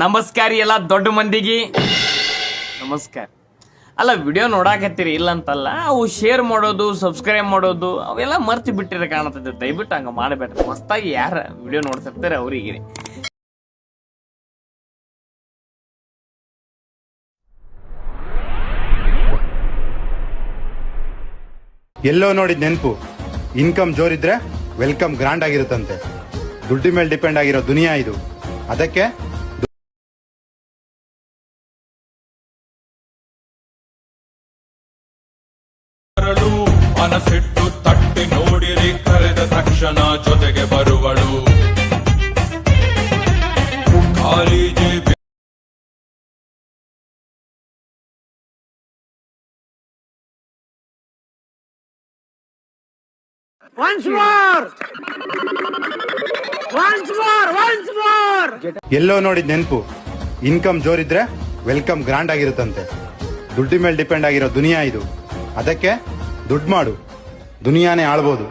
ನಮಸ್ಕಾರ ಎಲ್ಲ ದೊಡ್ಡ ಮಂದಿಗೆ ನಮಸ್ಕಾರ. ಅಲ್ಲ, ವಿಡಿಯೋ ನೋಡಾಕತ್ತೀರಿ ಇಲ್ಲ ಅಂತಲ್ಲ, ಅವು ಶೇರ್ ಮಾಡೋದು ಸಬ್ಸ್ಕ್ರೈಬ್ ಮಾಡೋದು ಅವೆಲ್ಲ ಮರ್ತು ಬಿಟ್ಟಿರ ಕಾಣತೈತೆ. ದಯವಿಟ್ಟು ಹಂಗ ಮಾಡಬೇಡ್ರಿ. ಮಸ್ತಾಗಿ ಯಾರ ವಿಡಿಯೋ ನೋಡ್ತಿರ್ತಾರೆ ಅವ್ರಿಗೆ. ಎಲ್ಲೋ ನೋಡಿದ ನೆನಪು. ಇನ್ಕಮ್ ಜೋರಿದ್ರೆ ವೆಲ್ಕಮ್ ಗ್ರಾಂಡ್ ಆಗಿರುತ್ತಂತೆ. ದುಡ್ಡಿ ಮೇಲೆ ಡಿಪೆಂಡ್ ಆಗಿರೋ ದುನಿಯಾ ಇದು. ಅದಕ್ಕೆ ಮನಸ್ಸಿಟ್ಟು ತಟ್ಟಿ ನೋಡಿರಿ, ಕರೆದ ತಕ್ಷಣ ಜೊತೆಗೆ ಬರುವಳು. ಖಾಲಿ ಜೇಬಿ ಎಲ್ಲೋ ನೋಡಿದ ನೆನಪು. ಇನ್ಕಮ್ ಜೋರಿದ್ರೆ ವೆಲ್ಕಮ್ ಗ್ರಾಂಡ್ ಆಗಿರುತ್ತಂತೆ. ದುಡ್ಡಿ ಮೇಲೆ ಡಿಪೆಂಡ್ ಆಗಿರೋ ದುನಿಯಾ ಇದು. ಅದಕ್ಕೆ ದುಡ್ಡು ಮಾಡು, ದುನಿಯಾನೇ ಆಳ್ಬೋದು.